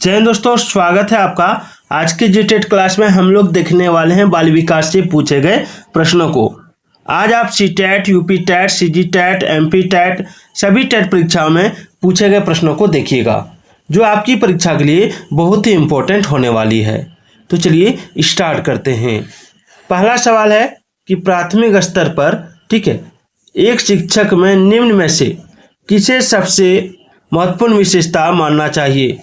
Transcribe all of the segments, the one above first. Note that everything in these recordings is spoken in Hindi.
जय हिंद दोस्तों, स्वागत है आपका। आज के जीटेट क्लास में हम लोग देखने वाले हैं बाल विकास से पूछे गए प्रश्नों को। आज आप C TET, UP TET, CG TET, MP TET सभी टैट परीक्षाओं में पूछे गए प्रश्नों को देखिएगा, जो आपकी परीक्षा के लिए बहुत ही इम्पोर्टेंट होने वाली है। तो चलिए स्टार्ट करते हैं। पहला सवाल है कि प्राथमिक स्तर पर, ठीक है, एक शिक्षक में निम्न में से किसे सबसे महत्वपूर्ण विशेषता मानना चाहिए?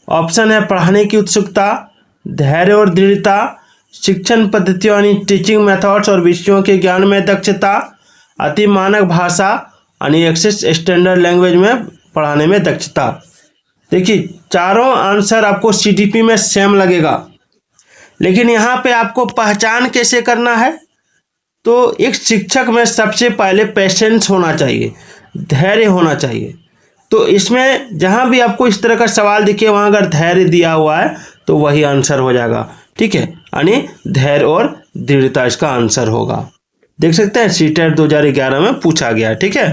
ऑप्शन है पढ़ाने की उत्सुकता, धैर्य और दृढ़ता, शिक्षण पद्धतियों यानी टीचिंग मेथड्स और विषयों के ज्ञान में दक्षता, अति मानक भाषा यानी एक्सेस स्टैंडर्ड लैंग्वेज में पढ़ाने में दक्षता। देखिए, चारों आंसर आपको सीटीपी में सेम लगेगा, लेकिन यहाँ पे आपको पहचान कैसे करना है? तो एक शिक्षक में सबसे पहले पेशेंस होना चाहिए, धैर्य होना चाहिए। तो इसमें जहाँ भी आपको इस तरह का सवाल दिखे वहाँ अगर धैर्य दिया हुआ है तो वही आंसर हो जाएगा, ठीक है, यानी धैर्य और दृढ़ता इसका आंसर होगा। देख सकते हैं सीटेट 2011 में पूछा गया, ठीक है।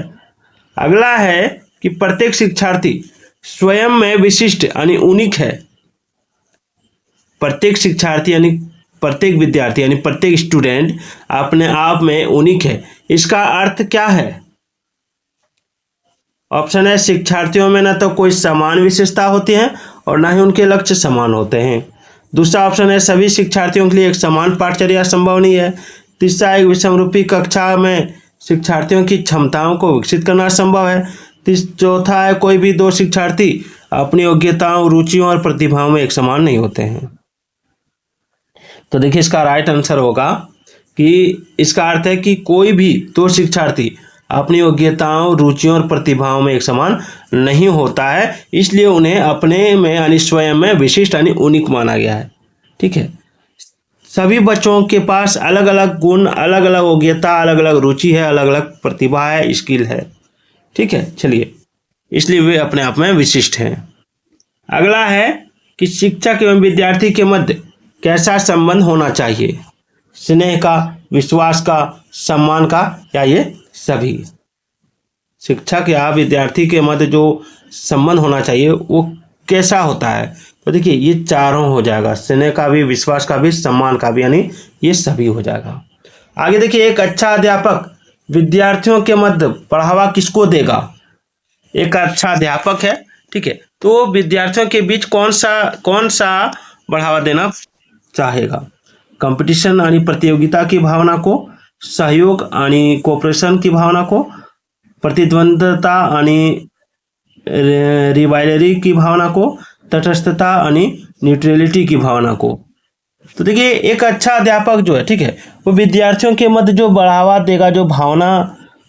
अगला है कि प्रत्येक शिक्षार्थी स्वयं में विशिष्ट यानी यूनिक है। प्रत्येक शिक्षार्थी यानी प्रत्येक विद्यार्थी यानी प्रत्येक स्टूडेंट अपने आप में यूनिक है। इसका अर्थ क्या है? ऑप्शन है शिक्षार्थियों में न तो कोई समान विशेषता होती है और न ही उनके लक्ष्य समान होते हैं। दूसरा ऑप्शन है सभी शिक्षार्थियों के लिए एक समान पाठचर्या संभव नहीं है। तीसरा, एक विषमरूपी कक्षा में शिक्षार्थियों की क्षमताओं को विकसित करना संभव है। चौथा है कोई भी दो शिक्षार्थी अपनी योग्यताओं, रुचियों और प्रतिभाओं में एक समान नहीं होते हैं। तो देखिए, इसका राइट आंसर होगा कि इसका अर्थ है कि कोई भी दो शिक्षार्थी अपनी योग्यताओं, रुचियों और प्रतिभाओं में एक समान नहीं होता है, इसलिए उन्हें अपने में यानी स्वयं में विशिष्ट यानी यूनिक माना गया है, ठीक है। सभी बच्चों के पास अलग अलग गुण, अलग अलग योग्यता, अलग अलग रुचि है, अलग अलग प्रतिभा है, स्किल है, ठीक है। चलिए, इसलिए वे अपने आप में विशिष्ट हैं। अगला है कि शिक्षक एवं विद्यार्थी के मध्य कैसा संबंध होना चाहिए? स्नेह का, विश्वास का, सम्मान का, या ये सभी? शिक्षक या विद्यार्थी के मध्य जो संबंध होना चाहिए वो कैसा होता है? तो देखिए, ये चारों हो जाएगा, स्नेह का भी, विश्वास का भी, सम्मान का भी, यानी ये सभी हो जाएगा। आगे देखिए, एक अच्छा अध्यापक विद्यार्थियों के मध्य बढ़ावा किसको देगा? एक अच्छा अध्यापक है, ठीक है, तो विद्यार्थियों के बीच कौन सा बढ़ावा देना चाहेगा? कंपटीशन यानी प्रतियोगिता की भावना को, सहयोग यानी कोऑपरेशन की भावना को, प्रतिद्वंद्विता यानी रिवाइलरी की भावना को, तटस्थता यानी न्यूट्रलिटी की भावना को। तो देखिए, एक अच्छा अध्यापक जो है, ठीक है, वो विद्यार्थियों के मध्य जो बढ़ावा देगा, जो भावना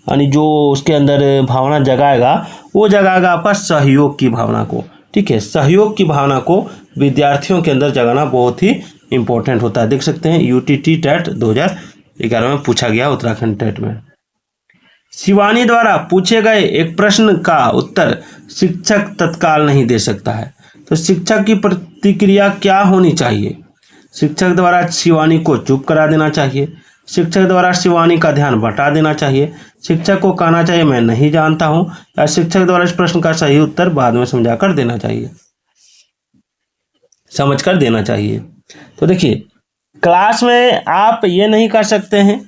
यानी जो उसके अंदर भावना जगाएगा, वो जगाएगा आपका सहयोग की भावना को, ठीक है। सहयोग की भावना को विद्यार्थियों के अंदर जगाना बहुत ही इंपॉर्टेंट होता है। देख सकते हैं यूटीटी टैट 2011 में पूछा गया, उत्तराखंड टैट में। शिवानी द्वारा पूछे गए एक प्रश्न का उत्तर शिक्षक तत्काल नहीं दे सकता है, तो शिक्षक की प्रतिक्रिया क्या होनी चाहिए? शिक्षक द्वारा शिवानी को चुप करा देना चाहिए, शिक्षक द्वारा शिवानी का ध्यान बटा देना चाहिए, शिक्षक को कहना चाहिए मैं नहीं जानता हूं, या शिक्षक द्वारा इस प्रश्न का सही उत्तर बाद में समझाकर देना चाहिए, समझकर देना चाहिए। तो देखिए, क्लास में आप ये नहीं कर सकते हैं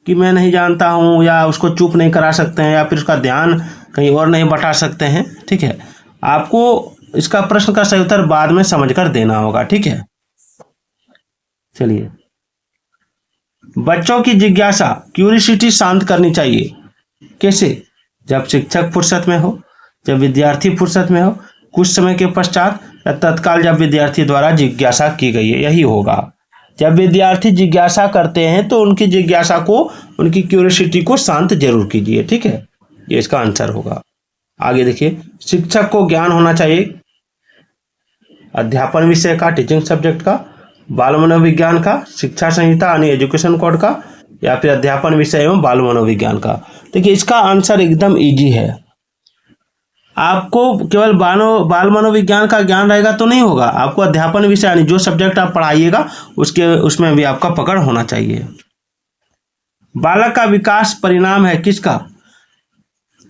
कि मैं नहीं जानता हूँ, या उसको चुप नहीं करा सकते हैं, या फिर उसका ध्यान कहीं और नहीं बटा सकते हैं, ठीक है। आपको इसका प्रश्न का सही उत्तर बाद में समझकर देना होगा, ठीक है। चलिए, बच्चों की जिज्ञासा, क्यूरियोसिटी शांत करनी चाहिए। कैसे? जब शिक्षक फुर्सत में हो, जब विद्यार्थी फुर्सत में हो, कुछ समय के पश्चात, या तत्काल जब विद्यार्थी द्वारा जिज्ञासा की गई है, यही होगा। जब विद्यार्थी जिज्ञासा करते हैं तो उनकी जिज्ञासा को, उनकी क्यूरियोसिटी को शांत जरूर कीजिए, ठीक है, ये इसका आंसर होगा। आगे देखिए, शिक्षक को ज्ञान होना चाहिए अध्यापन विषय का, टीचिंग सब्जेक्ट का, बाल मनोविज्ञान का, शिक्षा संहिता यानी एजुकेशन कोड का, या फिर अध्यापन विषय एवं बाल मनोविज्ञान का। देखिए, इसका आंसर एकदम इजी है। आपको केवल बाल मनोविज्ञान का ज्ञान रहेगा तो नहीं होगा, आपको अध्यापन विषय यानी जो सब्जेक्ट आप पढ़ाइएगा उसमें भी आपका पकड़ होना चाहिए। बालक का विकास परिणाम है किसका?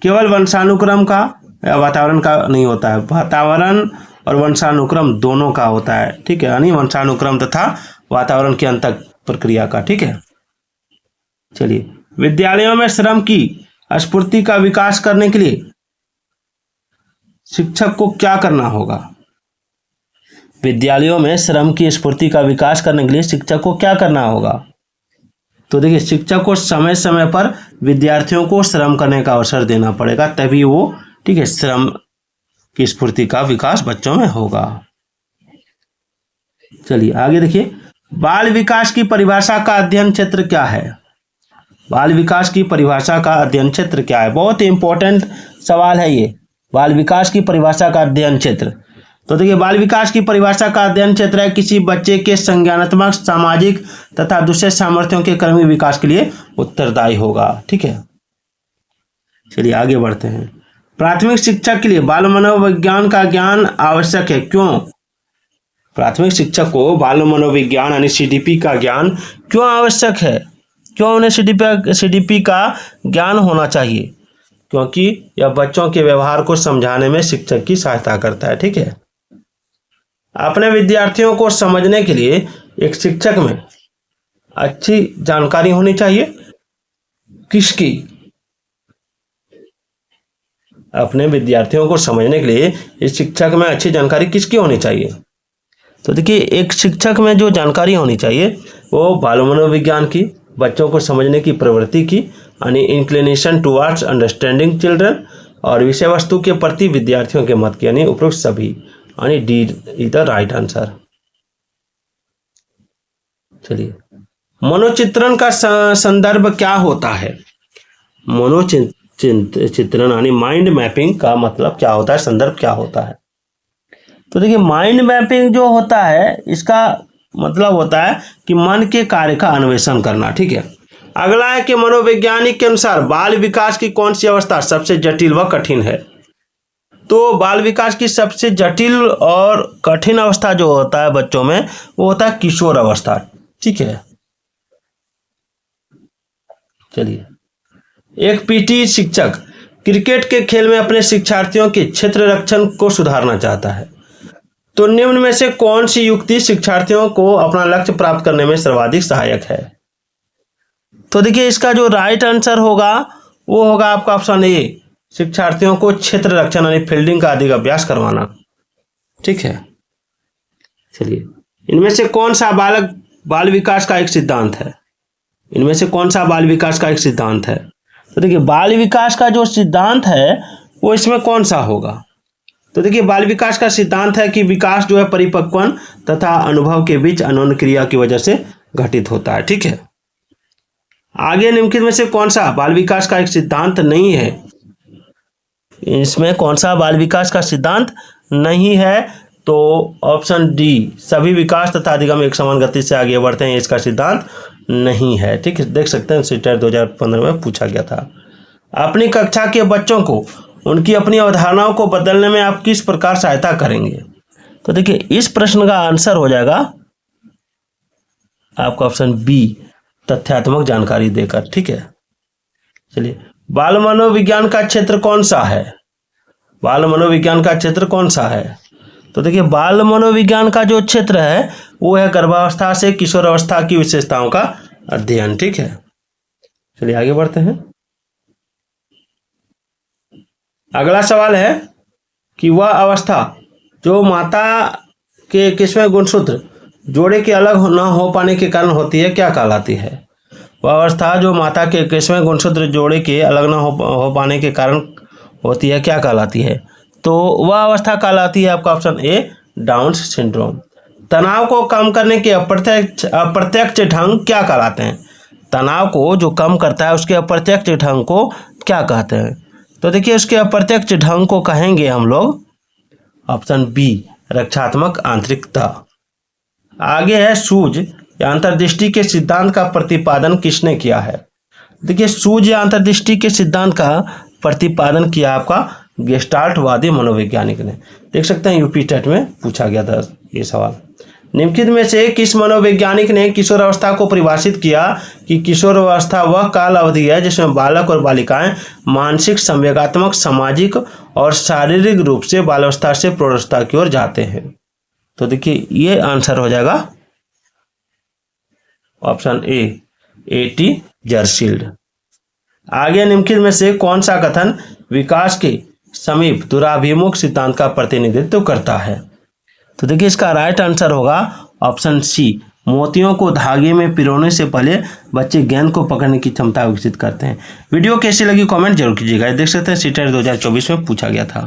केवल वंशानुक्रम का या वातावरण का नहीं होता है। वातावरण और वंशानुक्रम दोनों का होता है, ठीक है, यानी वंशानुक्रम तथा वातावरण की अंतर प्रक्रिया का, ठीक है। चलिए, विद्यालयों में श्रम की स्फूर्ति का विकास करने के लिए शिक्षक को क्या करना होगा? विद्यालयों में श्रम की स्फूर्ति का विकास करने के लिए शिक्षक को क्या करना होगा? तो देखिए, शिक्षक को समय समय पर विद्यार्थियों को श्रम करने का अवसर देना पड़ेगा, तभी वो, ठीक है, श्रम की स्फूर्ति का विकास बच्चों में होगा। चलिए आगे देखिए, बाल विकास की परिभाषा का अध्ययन क्षेत्र क्या है? बाल विकास की परिभाषा का अध्ययन क्षेत्र क्या है? बहुत ही इंपॉर्टेंट सवाल है ये, बाल विकास की परिभाषा का अध्ययन क्षेत्र। तो देखिए, बाल विकास की परिभाषा का अध्ययन क्षेत्र है किसी बच्चे के संज्ञानात्मक, सामाजिक तथा दूसरे सामर्थ्यों के क्रमिक विकास के लिए उत्तरदायी होगा, ठीक है। चलिए आगे बढ़ते हैं। प्राथमिक शिक्षा के लिए बाल मनोविज्ञान का ज्ञान आवश्यक है, क्यों? प्राथमिक शिक्षक को बाल मनोविज्ञान यानी सीडीपी का ज्ञान क्यों आवश्यक है? क्यों उन्हें सीडीपी का ज्ञान होना चाहिए? क्योंकि यह बच्चों के व्यवहार को समझाने में शिक्षक की सहायता करता है, ठीक है। अपने विद्यार्थियों को समझने के लिए एक शिक्षक में अच्छी जानकारी होनी चाहिए। किसकी? अपने विद्यार्थियों को समझने के लिए इस शिक्षक में अच्छी जानकारी किसकी होनी चाहिए? तो देखिए, एक शिक्षक में जो जानकारी होनी चाहिए वो बाल मनोविज्ञान की, बच्चों को समझने की प्रवृत्ति की, यानी इंक्लिनेशन टुवर्ड्स अंडरस्टैंडिंग चिल्ड्रन, और विषय वस्तु के प्रति विद्यार्थियों के मत की, यानी उपरोक्त सभी, यानी D is the right answer. चलिए, मनोचित्रण का संदर्भ क्या होता है? मनोचित्रण यानी माइंड मैपिंग का मतलब क्या होता है, संदर्भ क्या होता है? तो देखिए, माइंड मैपिंग जो होता है इसका मतलब होता है कि मन के कार्य का अन्वेषण करना, ठीक है। अगला है कि मनोवैज्ञानिक के अनुसार बाल विकास की कौन सी अवस्था सबसे जटिल व कठिन है? तो बाल विकास की सबसे जटिल और कठिन अवस्था जो होता है बच्चों में, वो होता है किशोर अवस्था, ठीक है। चलिए, एक पीटी शिक्षक क्रिकेट के खेल में अपने शिक्षार्थियों के क्षेत्र रक्षण को सुधारना चाहता है, तो निम्न में से कौन सी युक्ति शिक्षार्थियों को अपना लक्ष्य प्राप्त करने में सर्वाधिक सहायक है? तो देखिए, इसका जो राइट आंसर होगा वो होगा आपका ऑप्शन ए, शिक्षार्थियों को क्षेत्र रक्षण यानी फील्डिंग का अधिक अभ्यास करवाना, ठीक है। चलिए, इनमें से कौन सा बाल विकास का एक सिद्धांत है? इनमें से कौन सा बाल विकास का एक सिद्धांत है? तो देखिए, बाल विकास का जो सिद्धांत है वो इसमें कौन सा होगा? तो देखिए, बाल विकास का सिद्धांत है कि विकास जो है परिपक्वन तथा अनुभव के बीच अनोन्य क्रिया की वजह से घटित होता है, ठीक है। आगे निम्नलिखित में से कौन सा बाल विकास का एक सिद्धांत नहीं है? इसमें कौन सा बाल विकास का सिद्धांत नहीं है? तो ऑप्शन डी, सभी विकास तथा अधिगम एक समान गति से आगे बढ़ते हैं, इसका सिद्धांत नहीं है, ठीक है। देख सकते हैं सीटेट 2015 में पूछा गया था। अपनी कक्षा के बच्चों को उनकी अपनी अवधारणाओं को बदलने में आप किस प्रकार सहायता करेंगे? तो देखिए, इस प्रश्न का आंसर हो जाएगा आपका ऑप्शन बी, तथ्यात्मक जानकारी देकर, ठीक है। चलिए, बाल मनोविज्ञान का क्षेत्र कौन सा है? बाल मनोविज्ञान का क्षेत्र कौन सा है? तो देखिए, बाल मनोविज्ञान का जो क्षेत्र है वो है गर्भावस्था से किशोर अवस्था की विशेषताओं का अध्ययन, ठीक है। चलिए आगे बढ़ते हैं। अगला सवाल है कि वह अवस्था जो माता के 21वें गुणसूत्र जोड़े के अलग न हो पाने के कारण होती है, क्या कहलाती है? वह अवस्था जो माता के 21वें गुणसूत्र जोड़े के अलग न हो पाने के कारण होती है, क्या कहलाती है? तो वह अवस्था कहलाती है आपका ऑप्शन ए, डाउन सिंड्रोम। तनाव को कम करने के अप्रत्यक्ष ढंग क्या कहलाते हैं? तनाव को जो कम करता है उसके अप्रत्यक्ष ढंग को क्या कहते हैं? तो देखिए, उसके अप्रत्यक्ष ढंग को कहेंगे हम लोग ऑप्शन बी, रक्षात्मक आंतरिकता। आगे है सूझ या अंतर्दृष्टि के सिद्धांत का प्रतिपादन किसने किया है? देखिए, सूझ या अंतर्दृष्टि के सिद्धांत का प्रतिपादन किया आपका गेस्टाल्टवादी मनोवैज्ञानिक ने। देख सकते हैं यूपी टेट में पूछा गया था ये सवाल। निम्नलिखित में से किस मनोवैज्ञानिक ने किशोरावस्था को परिभाषित किया कि किशोरावस्था वह काल अवधि है जिसमें बालक और बालिकाएं मानसिक, संवेगात्मक, सामाजिक और शारीरिक रूप से बाल्यावस्था से प्रौढ़ावस्था की ओर जाते हैं। तो देखिए ये आंसर हो जाएगा ऑप्शन ए.टी. जर्सील्ड। आगे निम्नलिखित में से कौन सा कथन विकास के समीप दुराभिमुख सिद्धांत का प्रतिनिधित्व करता है? तो देखिए इसका राइट आंसर होगा ऑप्शन सी, मोतियों को धागे में पिरोने से पहले बच्चे गेंद को पकड़ने की क्षमता विकसित करते हैं। वीडियो कैसी लगी कमेंट जरूर कीजिएगा। देख सकते हैं सीटेट 2024 में पूछा गया था।